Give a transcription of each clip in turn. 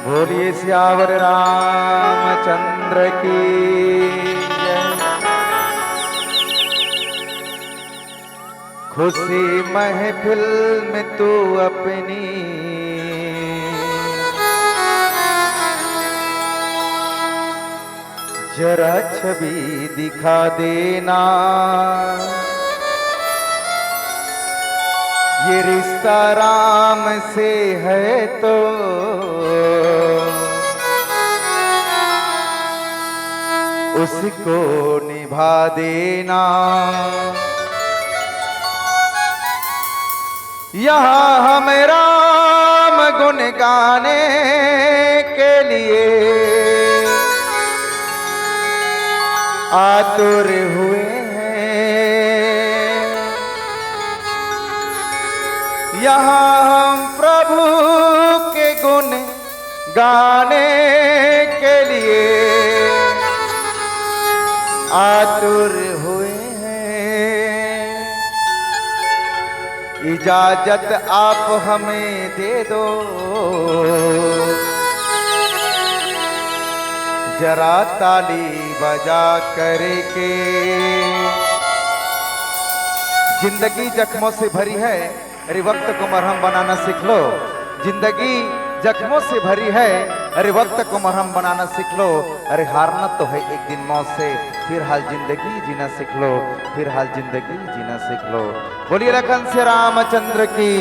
बोलिए सियावर रामचंद्र की जय। खुशी महफिल में तू अपनी जरा छवि दिखा देना। ये रिश्ता राम से है तो उसको निभा देना। यहाँ हम राम गुण गाने के लिए आतुर हुए हैं। यहाँ हम प्रभु के गुण गाने के लिए आतुर हुए हैं। इजाजत आप हमें दे दो, जरा ताली बजा करके। जिंदगी जख्मों से भरी है, अरे वक्त को मरहम बनाना सीख लो। जिंदगी जख्मों से भरी है, अरे वक्त को मरहम बनाना सीख लो। अरे हारना तो है एक दिन मौत से, फिर हाल जिंदगी जीना सीख लो, फिर हाल जिंदगी जीना सीख लो। बोलिए लखन से रामचंद्र की।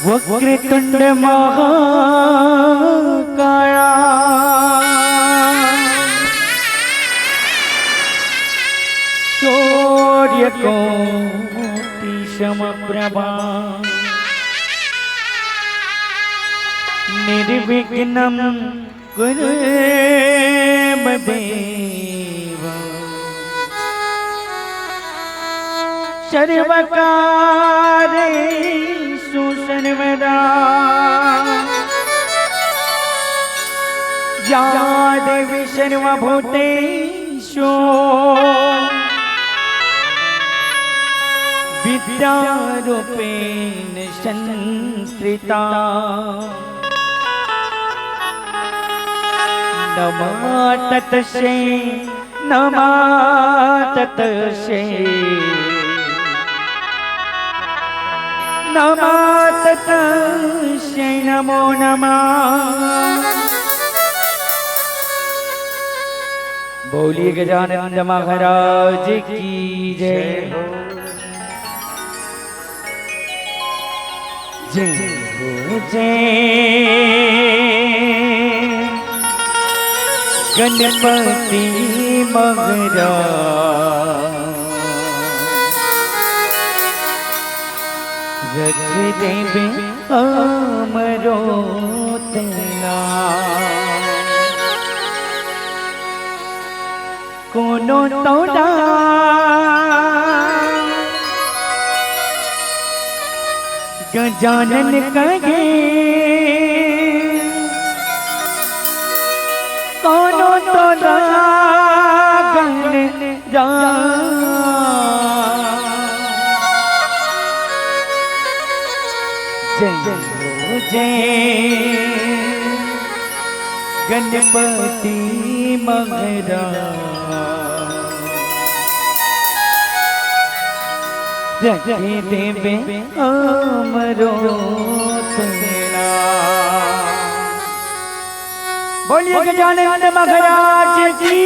वक्रतुंड महाकाया सूर्यकोटि समप्रभा निर्विघ्नं कुरु मे देव सर्वकारेषु सर्वदा या देवी सर्वभूतेषु विद्यारूपेण संस्थिता नमः तस्यै नमः तस्यै नमः तस्यै नमो नमः। बोलिए गजानन महाराज की जय हो, जय हो जय गणपति महाराज रख देवे हमरो तेना कोनो तोड़ा गजानन कहे कोनो तोड़ा गण जय हो जय गणपति महाराज रखे देवे हमरो तेना। बोलिए गजानन महाराज की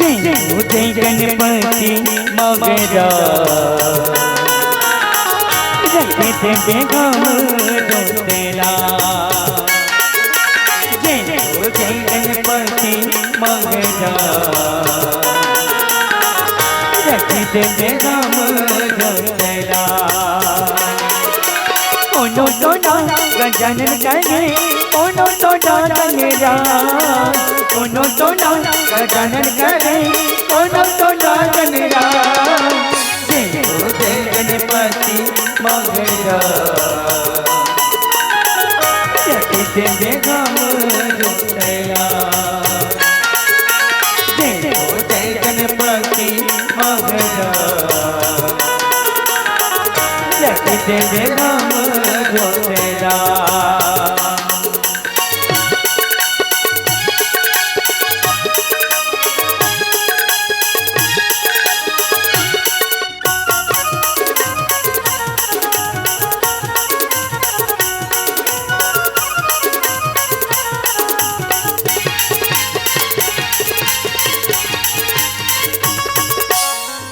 जय गणपति महाराज रखे देवे हमरो तेना। जय गणपति महाराज रखे देवे हमरो तेना। कोनो तोड़ा गजानन कहे कोनो तोड़ा गंगेरा कोनो तोड़ा गजानन कहे कोनो तोड़ा गंगेरा। जय हो जय गणपति महाराज रखे देवे हमरो तेना। जय हो जय गणपति महाराज रखे देवे हमरो तेना।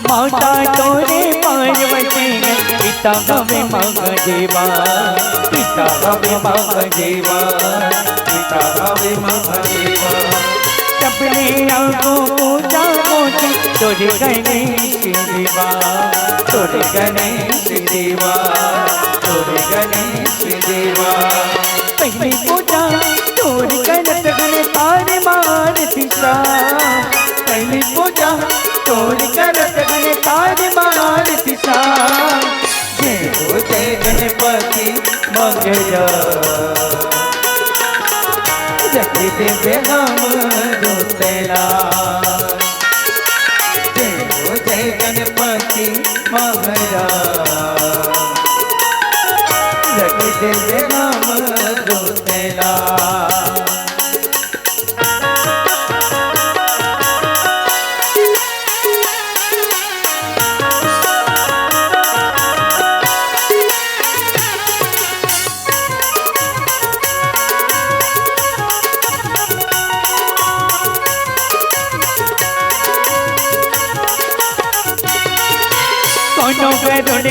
माता तोरे पार्वती पिता हमें महादेवा पिता हमें महादेवा पिता हमें महादेवा। सबने आगो पूजा मोचे तोरे गणेश देवा तोरे गणेश देवा तोरे गणेश देवा। पहली पूजा तोरे करत गण तार मार दिशा पहली पूजा तोड़ करत गण तार मार मोरा जय हो जय गणपति मगरा रखी देवे हम रोतेला जय हो जय गणपति मगरा रखी देवे हम रोतेला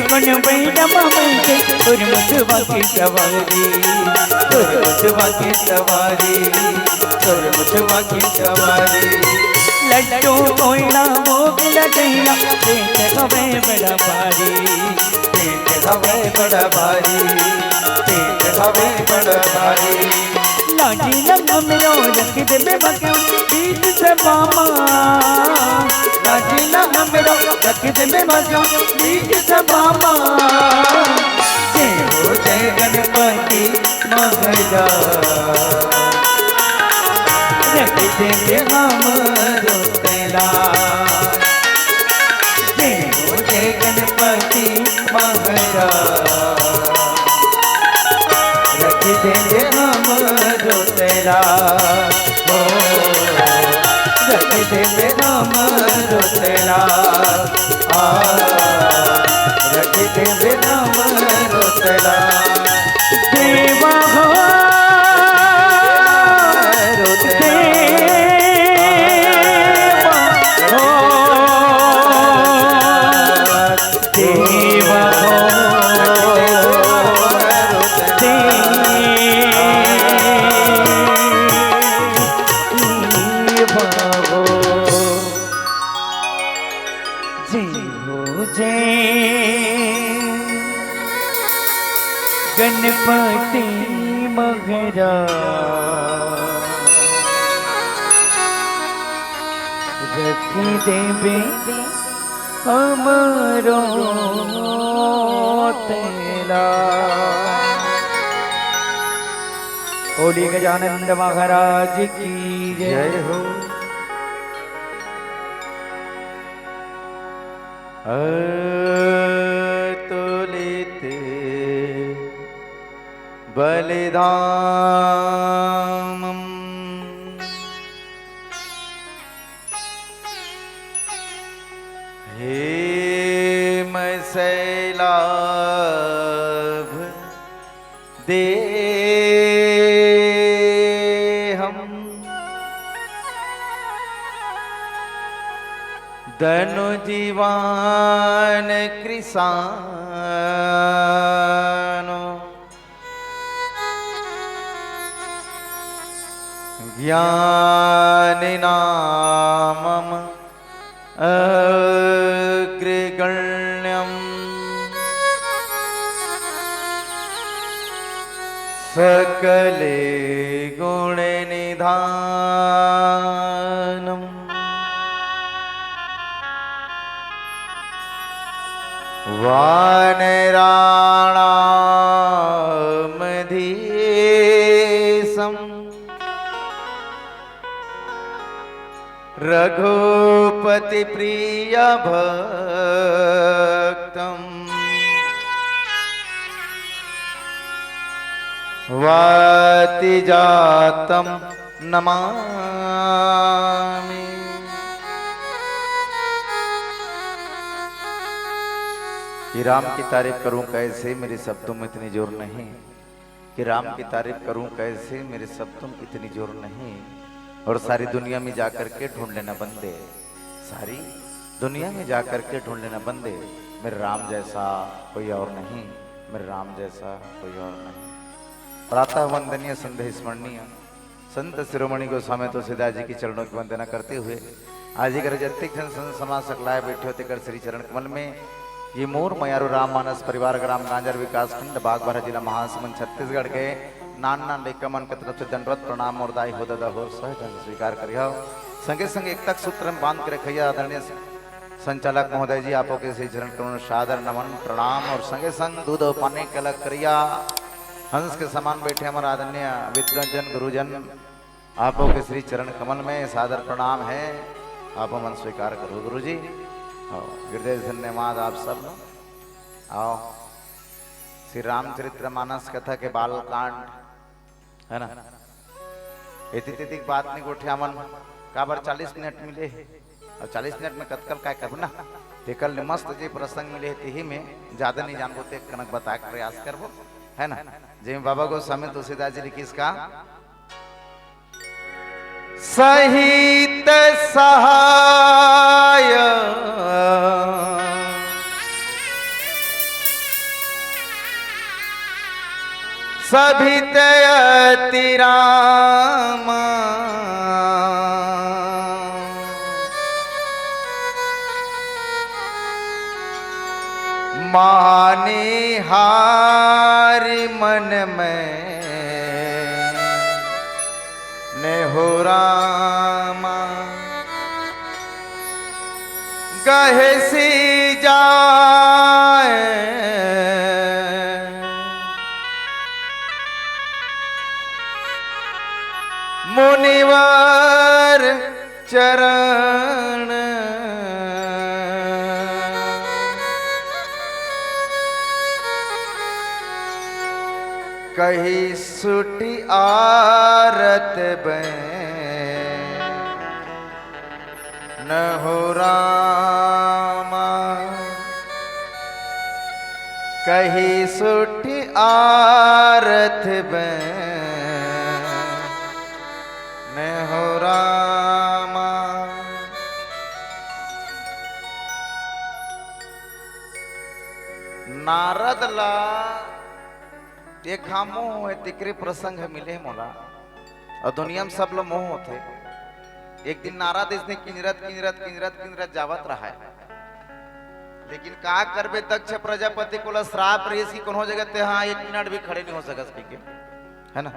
कोनो बैठा मामले और मुझवा की सवारी और मुझवा की सवारी और मुझवा की सवारी लड्डू कोयला भोग लगैया पेट हवे बड़ा भारी पेट हवे बड़ा भारी पेट हवे बड़ा भारी लागी लंग मेरो रख दे में मके बीच से मामा लागी लंग मेरो रख दे में मके बीच से मामा जय हो जय गणपति मगरा रख दे में हम रोतेला जय हो जय गणपति मगरा रख दे में हम रोतेला हो रख दे में हम रोतेला रख दे में हम रोतेला देवा हो गणपति मगरा रखी देवे हमरो तेला ओली गजानंद महाराज की जय हो। तुलिते बलिदानम् हेमशैलाभ देहम् धनुजीवान कृशानो ज्ञानिनामम् अग्रगण्यम् सकले गुणनिधानम् वानराणामधीशम् रघुपति प्रिय भक्तम् वातिजातं नमामि। कि राम की तारीफ करूं कैसे मेरे शब्दों में इतनी जोर नहीं, कि राम की तारीफ करूं कैसे मेरे शब्दों में इतनी जोर नहीं। और सारी दुनिया में जाकर के ढूंढ लेना बंदे, सारी दुनिया में जाकर के ढूंढ लेना बंदे, मेरे राम जैसा कोई और नहीं, मेरे राम जैसा कोई और नहीं। प्रातः वंदनीय संध्या स्मरणीय संत शिरोमणि गोस्वामी तुलसीदास जी की चरणों की वंदना करते हुए आज ही जतिक जन संत समाज सकलाए बैठे होते कर श्री चरण कमल में ये मोर मयारू राम मानस परिवार ग्राम गांजर विकास खंड बागबारा जिला महासमुंद छत्तीसगढ़ के नाना लेकमन के तरफ से दंडवत प्रणाम और दाई हो दादा हो सहज स्वीकार करियो। संगे संगे एक तक सूत्र में बांध के रखिया आदरणीय संचालक महोदय जी आपो के श्री चरण करुण सादर नमन प्रणाम और संगे संग दूध और पानी के अलग क्रिया हंस के समान बैठे हमारा आदरणीय विद्वजन गुरुजन आपो के श्री चरण कमल में सादर प्रणाम है। आप मन स्वीकार करो गुरु जी। हृदय धन्यवाद आप सब। आओ श्री रामचरित्र मानस कथा के बाल कांड है ना, इति बात नहीं गोठे मन काबर 40 मिनट मिले और 40 मिनट में कतकल काय करब ना ते कल मस्त जे प्रसंग मिले ही में ज्यादा नहीं जानबो ते कनक बता के प्रयास करबो है ना। जे बाबा गोस्वामी तुलसीदास जी लिखी इसका सहित सहाय सभित अति राम माने हारि मन में नेहो रामा गहे सी जाए मुनिवर चरण कही सुटी आरत न हो रामा कही सुटी आरत न हो रामा। नारद ला देखा मोह है तिकरे प्रसंग है मिले मोला और दुनिया में सब लोग मोह होते। एक दिन नारद इसने किंजरत किंजरत किंजरत किंजरत जावत रहा है, लेकिन का करबे दक्ष प्रजापति को श्राप रही की कोनो जगह ते हाँ 1 मिनट भी खड़े नहीं हो सकस के है ना।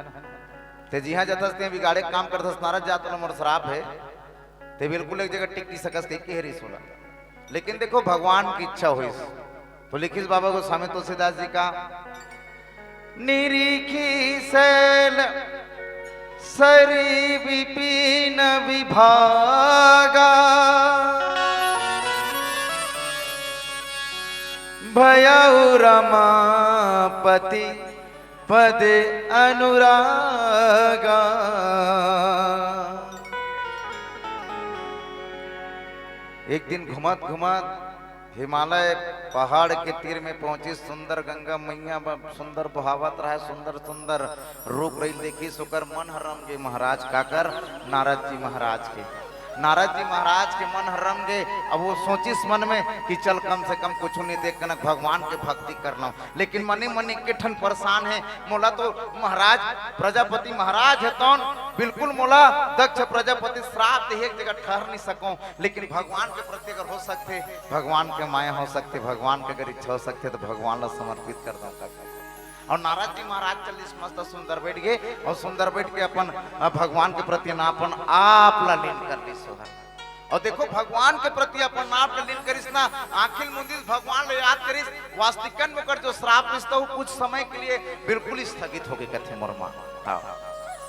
ते जी हाँ जतस ते बिगाड़े काम करतस नारद जात मोर श्राप है ते बिल्कुल एक जगह टिक नहीं सकस के हरी सोला। लेकिन देखो भगवान की इच्छा हुई तो लिखिस बाबा गोस्वामी तुलसीदास जी का निरीखी सैल सरी विपिन विभागा भयउ रमापति पद अनुरागा। एक दिन घुमत घुमत हिमालय पहाड़ के तीर में पहुंची, सुंदर गंगा मैया सुंदर बहावत रहा, सुंदर सुंदर रूप रही देखी सुकर मन हरम गे महाराज काकर नारद जी महाराज के मन हरम गे। अब वो सोचिस मन में कि चल कम से कम कुछ नहीं देख कनक भगवान के भक्ति करना, लेकिन मनी मनी के ठन परेशान है मोला तो महाराज प्रजापति महाराज है तो बिल्कुल मोला दक्ष प्रजापति श्राप दे एक जगह ठहर नहीं सकूं, लेकिन भगवान के प्रति अगर हो सकते भगवान के माया हो सकते भगवान के अगर इच्छा हो सकते तो भगवान ला समर्पित कर दूं। और नारद जी महाराज चलिस मस्त सुंदर बैठ गए और सुंदर बैठ के अपन भगवान के प्रति नापन आप ला लीन कर ली सोहर। और देखो भगवान के प्रति अपन नाप ला लीन करिस ना आखिल मुंदिस भगवान ले याद करिस वास्तविकन में कर जो श्राप रिश्ता हो कुछ समय के लिए बिल्कुल स्थगित हो गए कथे मोरमा।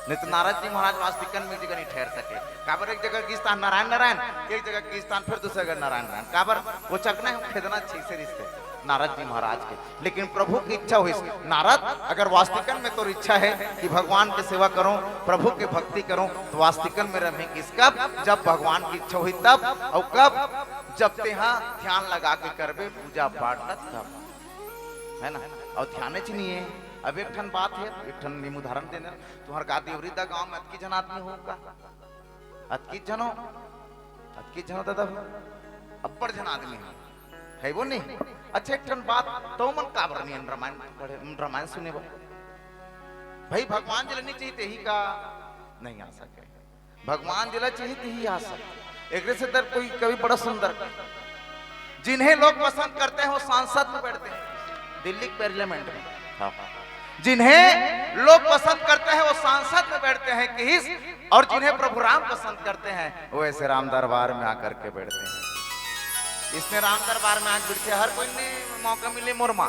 नहीं तो नारद जी महाराज वास्तविकन में जगह नहीं ठहर सके। काबर एक जगह की स्थान नारायण नारायण, एक जगह की स्थान फिर दूसरी जगह नारायण नारायण, काबर वो चकना है खेदना ठीक से रिश्ते नारद जी महाराज के। लेकिन प्रभु की इच्छा हुई नारद अगर वास्तविकन में तो इच्छा है कि भगवान की सेवा करूं प्रभु की भक्ति करूं तो वास्तविकन में रहे किस कब जब भगवान की इच्छा हुई तब, और कब जब तेहा ध्यान लगा के करबे पूजा पाठ तब है ना। और ध्यान नहीं है। अब एक ठन बात है एक ठन निम उदाहरण देने तुम्हार गादी वृद्धा गांव में अतकी जन आदमी होगा अतकी जनो दादा अब्बड़ जन आदमी है वो नहीं। अच्छा एक ठन बात तो मन काबर नहीं रामायण पढ़े रामायण सुने भाई भगवान जिला नहीं चाहिए ही का नहीं आ सके, भगवान जिला चाहिए ही आ सके। एक से दर कोई कवि बड़ा सुंदर जिन्हें लोग पसंद करते हैं वो सांसद में बैठते हैं दिल्ली पार्लियामेंट में। हाँ। जिन्हें लोग पसंद करते हैं वो सांसद में बैठते हैं किस, और जिन्हें प्रभु राम पसंद करते हैं वो ऐसे राम दरबार में आकर के बैठते हैं। इसने राम दरबार में आज बिरथे हर कोई ने मौका मिले मोरमा।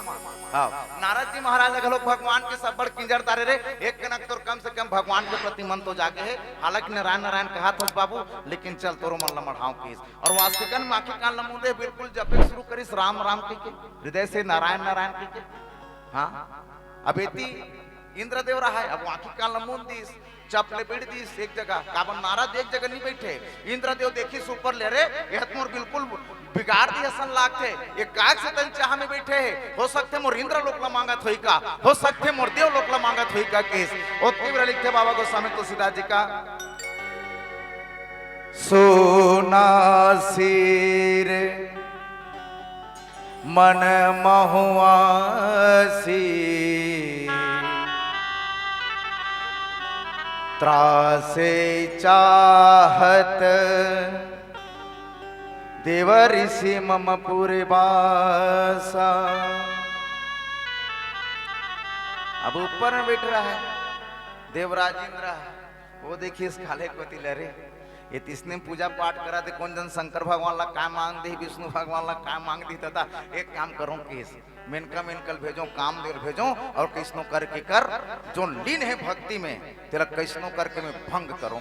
हाँ नारद जी महाराज अगर लोग भगवान के सब बड़ किंजर तारे रे एक कनक तो कम से कम भगवान के प्रति मन तो जागे है। हालांकि नारायण नारायण कहा था बाबू लेकिन चल तोरो मन लमढ़ाओ केस और वास्तविकन में आखिर कान लमूदे बिल्कुल जपे शुरू करिस राम राम के हृदय से नारायण नारायण के। हाँ अब एती इंद्रदेव रहा है अब आखिर कान लमून दिस चपले बैठ दी एक जगह काबन नारद एक जगह नहीं बैठे इंद्रदेव देखी सुपर ले रे मोर बिल्कुल बिगाड़ दिया सन लागते ये काग से तन चाह में बैठे है हो सकते मोर इंद्र लोक ला मांगत होई का हो सकते मोर देव लोक ला मांगत होई का केस ओ तीव्र लिखते बाबा गोस्वामी तुलसीदास जी का सोना सिर मन महुआसी त्रासे चाहत देव ऋषि मम पूरे बासा। अब ऊपर में बैठ रहा है देवराज इंद्र वो देखिए इस खाले को तिलरे ये तिसने पूजा पाठ करा दे कौन जन शंकर भगवान ला काय मांग दे विष्णु भगवान ला काय मांग दी तथा एक काम करो कि मेनका मेनकल भेजो काम देर भेजो और कैसनो करके कर जो लीन है भक्ति में तेरा कैसनो करके मैं भंग करूं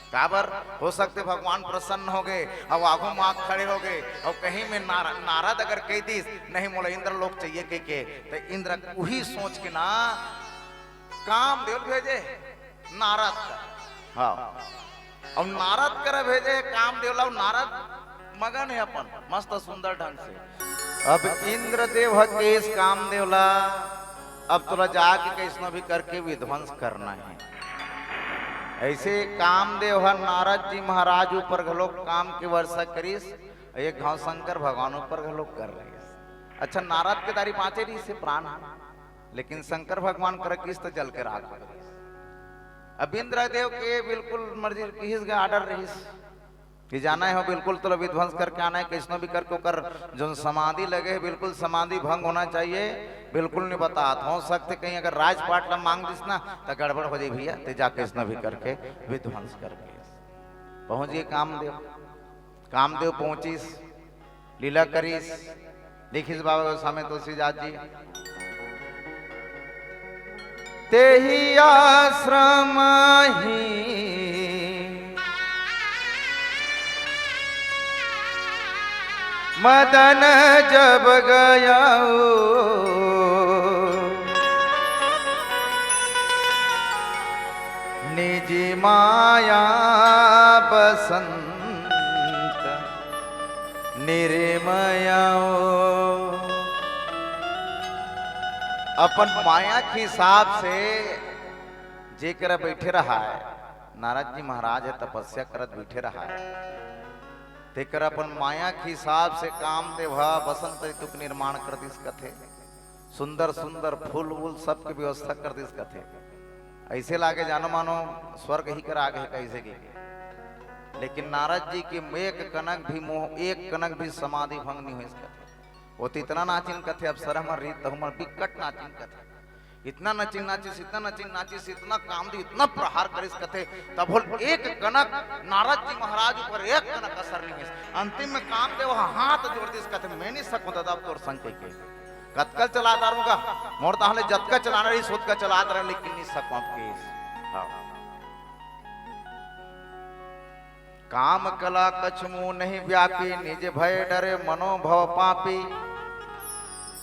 काबर हो सकते भगवान प्रसन्न हो गए अब आगो माँ खड़े हो गए और कहीं में नारद अगर कह दी नहीं मोला इंद्र लोग चाहिए के तो इंद्र वही सोच के ना काम देव भेजे नारद हाँ और नारद कर भेजे काम देवला नारद मगन है अपन मस्त सुंदर ढंग से। अब इंद्रदेव केस काम देवला अब तुला जाके कैसनो भी करके विध्वंस करना है। ऐसे कामदेव हर नारद जी महाराज ऊपर घलोक काम के वर्षा करीस एक घाव शंकर भगवान ऊपर घलोक कर रही। अच्छा नारद के दारी पांचे रही से प्राण लेकिन शंकर भगवान कर किस तो जल के राग अब इंद्रदेव के बिल्कुल मर्जी किस का आर्डर रही कि जाना है हो बिल्कुल तो विध्वंस करके आना है कैसनो भी करके कर जो समाधि लगे है बिल्कुल समाधि भंग होना चाहिए बिल्कुल नहीं बता हो सकते कहीं अगर राजपाट ला मांग दिस ना तो गड़बड़ हो जाए भैया ते जा कैसनो भी करके विध्वंस करके पहुंचिए कामदेव पहुंचिस लीला करीस लिखिस बाबा गोस्वामी तुलसीदास जी ते ही आश्रम ही मदन जब गया निजी माया बसंत निर्मया अपन माया के हिसाब से जेकर बैठे रहा है नारद जी महाराज है तपस्या करत बैठे रहा है तेकर अपन माया के हिसाब से काम देवा बसंत ऋतु के निर्माण कर दिस कथे सुंदर सुंदर फूल वूल सब की व्यवस्था कर दिस कथे ऐसे लागे जानो मानो स्वर्ग ही कर आगे कैसे की लेकिन नारद जी की एक कनक भी मोह एक कनक भी समाधि भंग नहीं हुई कथे वो तो इतना नाचिन कथे अब सर हमार रीत हमार बिकट नाचिन कथे इतना नचिन नाचिस इतना नचिन नाचिस इतना काम दी इतना प्रहार करिस कथे तब बोल एक कनक नारद जी महाराज ऊपर एक कनक असर नहीं है अंतिम में काम दे वहां हाथ जोड़ दिस कथे मैं नहीं सकूं दादा तोर संग के कतकल चला दारूंगा मोर ताहले जतका चलाना रही सोद का चला रहा लेकिन नहीं सकूं केस हां काम कला कछमु नहीं व्यापी निज भय डरे मनोभव पापी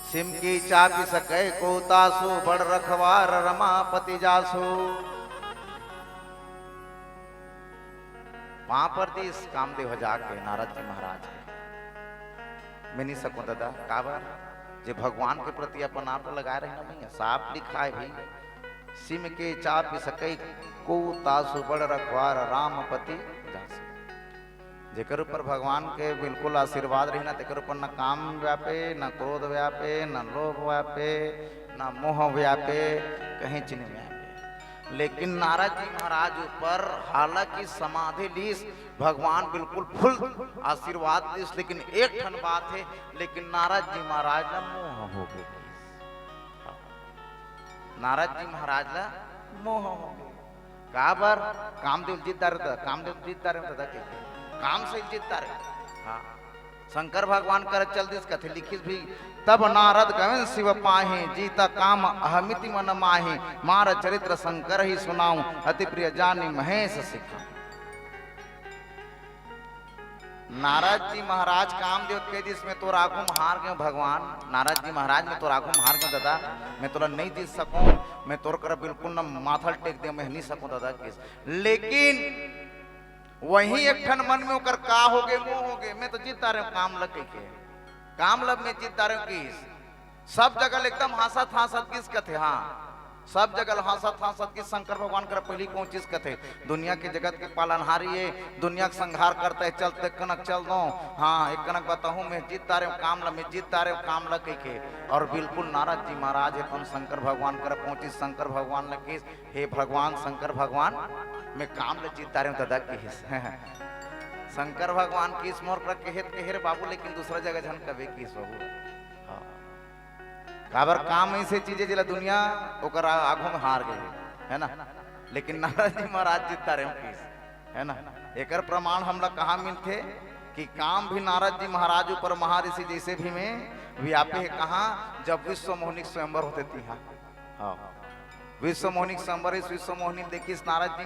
सिमकी चापी सके को तासु बड़ रखवार रमापति जासु वहां पर दिस कामदेव जाके नारद जी महाराज मैं नहीं सकूं दादा काबर जे भगवान के प्रति अपन आप लगा रहे ना भैया साफ लिखा है भाई सिम के चापी सके को तासु बड़ रखवार रामपति जासु जेकर ऊपर भगवान के बिल्कुल आशीर्वाद रही ना तेकर ऊपर न काम व्यापे न क्रोध व्यापे न लोभ व्यापे न मोह व्यापे कहीं चिन्ह व्यापे लेकिन नारद जी महाराज ऊपर हालांकि समाधि लीस भगवान बिल्कुल फुल आशीर्वाद दीस लेकिन एक ठन बात है लेकिन नारद जी महाराज ना मोह हो गए नारद जी महाराज ना मोह हो गए काबर कामदेव जीतदार था कामदेव जीतदार था काम से जीतता रहे हाँ शंकर भगवान कर चल दिस कथे लिखिस भी तब नारद गवन शिव पाहे जीता काम अहमिति मन माहे मार चरित्र शंकर ही सुनाऊं अति प्रिय जानी महेश सिखा। नारद जी महाराज कामदेव के दिस में तो राघु हार गए भगवान। नारद जी महाराज में तो राघु हार गए दादा, मैं तोला नहीं जीत सकूं, मैं तोर कर बिल्कुल न माथा टेक दे, मैं नहीं सकूं दादा किस। लेकिन वही एक ठन मन में होकर का हो गए वो हो गए, मैं तो जीतता रहे काम लग के काम लब में जीतता रहे किस। सब जगह एकदम हंसत किस कथे, हाँ सब जगह हंसत की शंकर भगवान कर पहली कौन चीज कथे दुनिया के जगत के पालनहारी है, दुनिया का संहार करते चलते कनक चल दो। हाँ एक कनक बताऊं मैं जीतता रहे काम ला, मैं जीतता रहे काम ला के। और बिल्कुल नारद जी महाराज है कौन शंकर भगवान कर पहुंची। शंकर भगवान ने किस हे भगवान शंकर भगवान मैं काम ला जीतता रहे दादा किस। शंकर भगवान किस मोर कर के बाबू, लेकिन दूसरा जगह झन कभी किस बाबू काबर काम ऐसे चीजें जिला दुनिया ओकर आगू में हार गई है ना। लेकिन नारद जी महाराज जीतता रहे किस है ना। एकर प्रमाण हमला कहाँ मिलते कि काम भी नारद जी महाराज ऊपर महर्षि जैसे भी में व्यापी है। कहाँ जब विश्व मोहनिक स्वयंवर होते थी। हाँ विश्व मोहनिक स्वयंवर इस विश्व मोहनिक देखिस नारद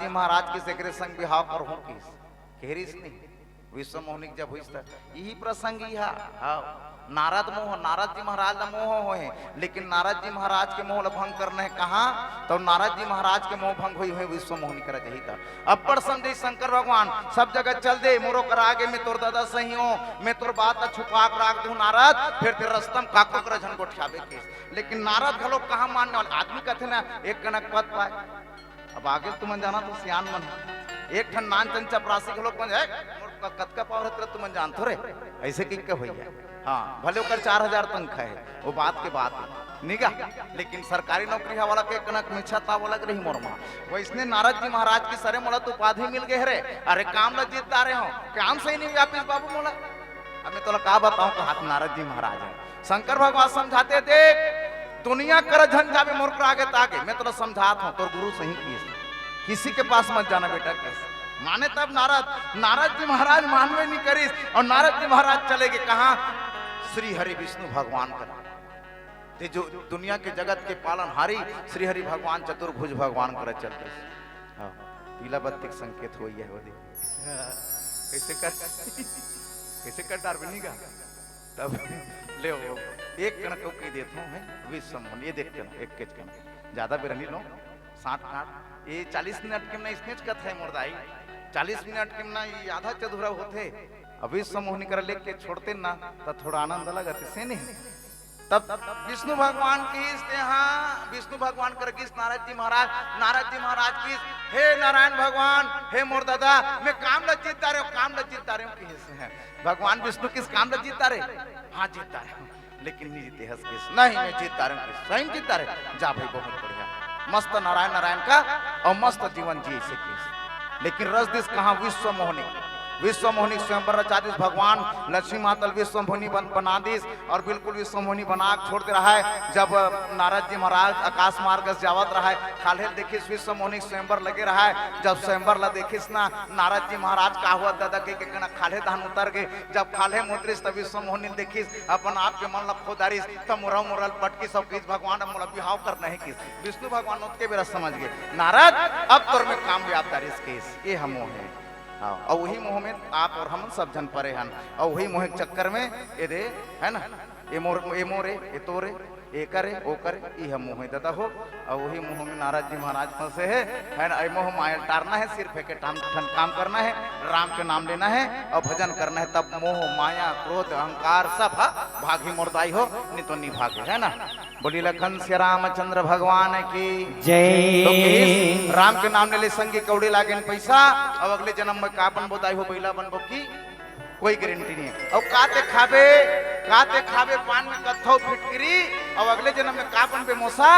जी महाराज किस एक संग विवाह कर हो किस खेरिस नहीं। विश्व मोहनिक जब हुई यही प्रसंग ही हाँ नारद जी महाराज का मोह हो है, लेकिन नारद जी महाराज के मोह भंग करने है कहाँ तो नारद जी महाराज के मोह भंग हुई है विश्व मोहनी कर जही था। अपर समझे शंकर भगवान सब जगह चल दे मोरो कर आगे मैं तोर दादा सही हो, मैं तोर बात छुपा कर रख दूं नारद, फिर तेरे रस्तम काको कर झन गोठियाबे के। लेकिन नारद घलो कहाँ मानने वाले आदमी कहते ना एक कनक पद पाए। अब आगे तुम जाना तो सियान मन एक ठन नान चंचा प्रासी घलो कतका पावर तुम जान थोड़े ऐसे की क्या भैया। हाँ भले कर 4000 तनखा है वो बात के बात निगा, लेकिन सरकारी नौकरी वाला के कनक मिछता वाला रही मोर मां वैसने नारद जी महाराज की सरे मोला तो उपाधि मिल गए रे। अरे काम ल जीतता रहे हो काम सही नहीं व्यापिस बाबू मोला। अब मैं तोला का बताऊं कि हाथ नारद जी महाराज है। शंकर भगवान समझाते देख दुनिया कर झन जावे मोर पर आगे तागे, मैं तोला समझाता हूं तोर गुरु सही किसी के पास मत जाना बेटा कैसे माने। तब नारद जी महाराज मानवे नहीं करिस और नारद जी महाराज चले गए कहाँ श्री हरि विष्णु भगवान का ते जो दुनिया के जगत के पालनहारी श्री हरि भगवान चतुर्भुज भगवान कर चलते पीला बत्ती संकेत हो है वो कैसे कर डारबनी का तब ले एक कणक की देता हूँ मैं विश्व ये देखते हो एक केच कणक ज्यादा बेरनी लो 60 काट ये 40 मिनट के ना स्नेच कथ है मुर्दाई 40 मिनट के ना ये आधा चधुरा होते अभी समोहनी कर लेके छोड़ते ना तो थोड़ा आनंद लगा से नहीं। तब विष्णु भगवान की हाँ विष्णु भगवान कर किस नारद जी महाराज किस हे नारायण भगवान हे मोर दादा मैं काम ल जीतता रहे किस है भगवान विष्णु किस काम ल जीतता रहे हाँ जीतता रहे लेकिन नहीं जीते हंस किस नहीं मैं जीतता रहे किस सही जीतता रहे जा भाई बहुत बढ़िया मस्त नारायण का और मस्त जीवन जी से किस। लेकिन रस दिस कहाँ विश्व मोहनिक स्वयंवर रचादिस भगवान लक्ष्मी मातल विश्व मोहनी बना दिस और बिल्कुल विश्व मोहनी बना छोड़ते रहा है। जब नारद जी महाराज आकाश मार्ग से जावत रहा है खाले देखिस विश्व मोहनिक स्वयंवर लगे रहा है। जब स्वयंवर ला देखिस ना नारद जी महाराज का हुआ दादा के खाले धान उतर गए। जब खाले मुद्रिस तब विश्व मोहनी देखिस अपन आप के मन ला खोदारिस तब मुरल पटकी सब किस भगवान मोला बिहाव करना है किस विष्णु भगवान उसके बेरा समझ गए नारद अब तोर में काम व्यापारिस केस ये हम है। हाँ और वही मोह में आप और हम सब जन परे हन और वही मोह के चक्कर में ये दे है ना ये मोरे ये तोरे ये करे वो करे ये हम मोह दादा हो। और वही मोह में नारद जी महाराज फंसे है ना। मोह माया टारना है सिर्फ एक काम करना है राम के नाम लेना है और भजन करना है तब मोह माया क्रोध अहंकार सब भागी मुर्दाई हो नहीं तो नहीं भागे है ना। बोली लखन श्री रामचंद्र भगवान की जय। तो राम के नाम ले संगी कौड़ी लागे पैसा अब अगले जन्म में का बन बोदाई हो बैला बनबो की कोई गारंटी नहीं है। और काते खाबे पान में कत्थौ फिटकरी और अगले जन्म में का बनबे मोसा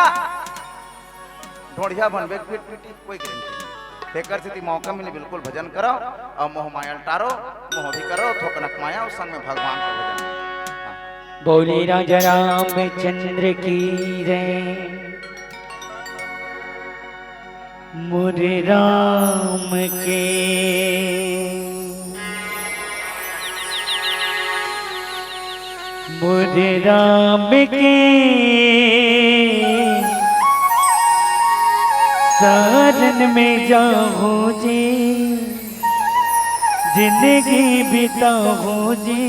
ढोढ़िया बनबे फिटपिटी कोई गारंटी नहीं। तेकर से मौका मिले बिल्कुल भजन करो और मोह माया टारो मोह भी करो थोकनक माया उस संग में भगवान का भजन। बोले राजा रामचंद्र की जय मुरे राम के मुझे राम के शरण में जाऊं जी, जिंदगी बिताऊं जी,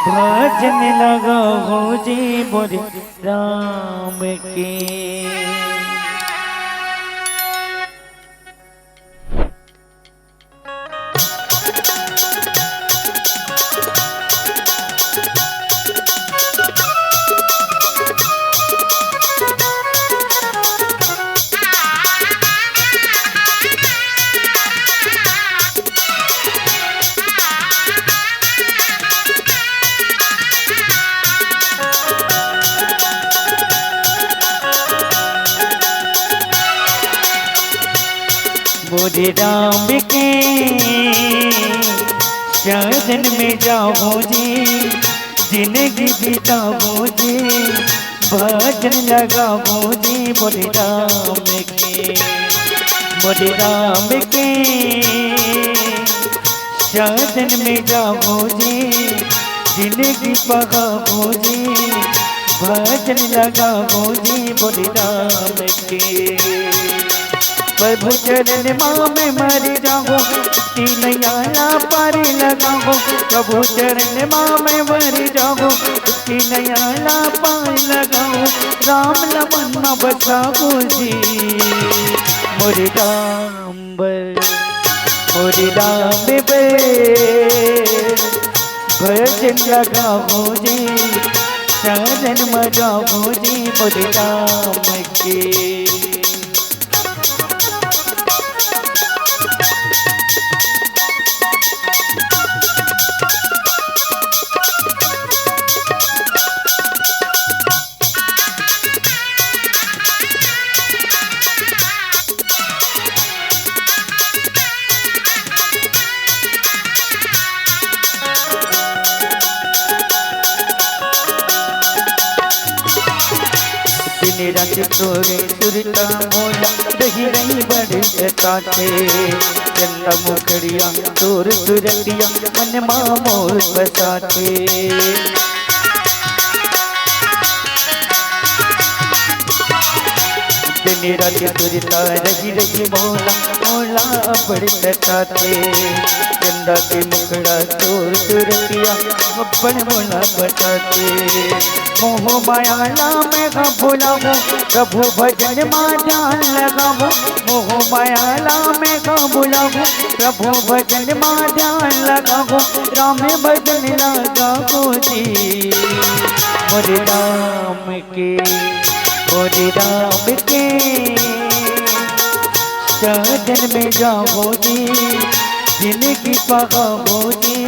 भजन लगाऊं जी मुझे राम के। मुझे राम के शरण में जाऊं जी, जिंदगी बिताऊं जी, भजन लगाऊं जी मुझे राम के। मुझे राम के शरण में जाऊं जी, जिंदगी पगाऊं जी, भजन लगाऊं जी मुझे राम के। प्रभु चरण माँ में मर जाऊं, तीन याला पार लगाऊं। प्रभु चरण माँ में मर जाऊं, तीन याला पार लगाऊं। राम लमन न बसाऊं जी मोरे राम बर, मोरे राम बर भजन लगाऊं जी, शरण में जाऊं जी मोरे राम के। रात तोरे सुरता मोला रही रही बड़े ताते, चंदा मुखड़िया तोर सुरतिया मन मोर बसाते। दिन रात तुरता रही रही मोला मोला बड़े सताते, चंदा के मुखड़ा तोर सुरतिया अपन मोला बसाते। मोह मायाला में भुलाऊं प्रभु भजन में ध्यान लगाऊं। मोह मायाला में भुलाऊं प्रभु भजन में ध्यान लगाऊं। राम भजन लगाऊं जी मोरे राम के, मोरे राम के शरण में जाऊं जी, जिंदगी पगाऊं जी,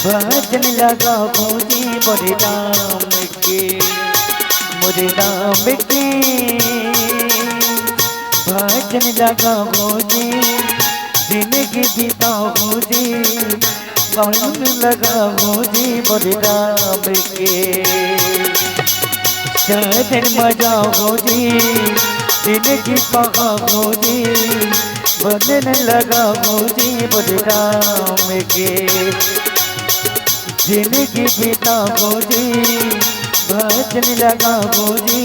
भजन लगाऊं जी मोरे राम के। मोरे राम के भजन लगाऊं जी, जिंदगी बिताऊं जी, भजन लगाऊं जी मोरे राम के। शरण में जाऊं जी, जिंदगी पगाऊं जी, भजन लगाऊं जी मोरे राम के। जिंदगी बिताऊं जी, भजन लगाऊं जी,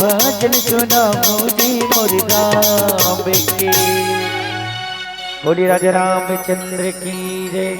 भजन सुनाऊं जी मोरे राम के। बोली राजा रामचंद्र की जय।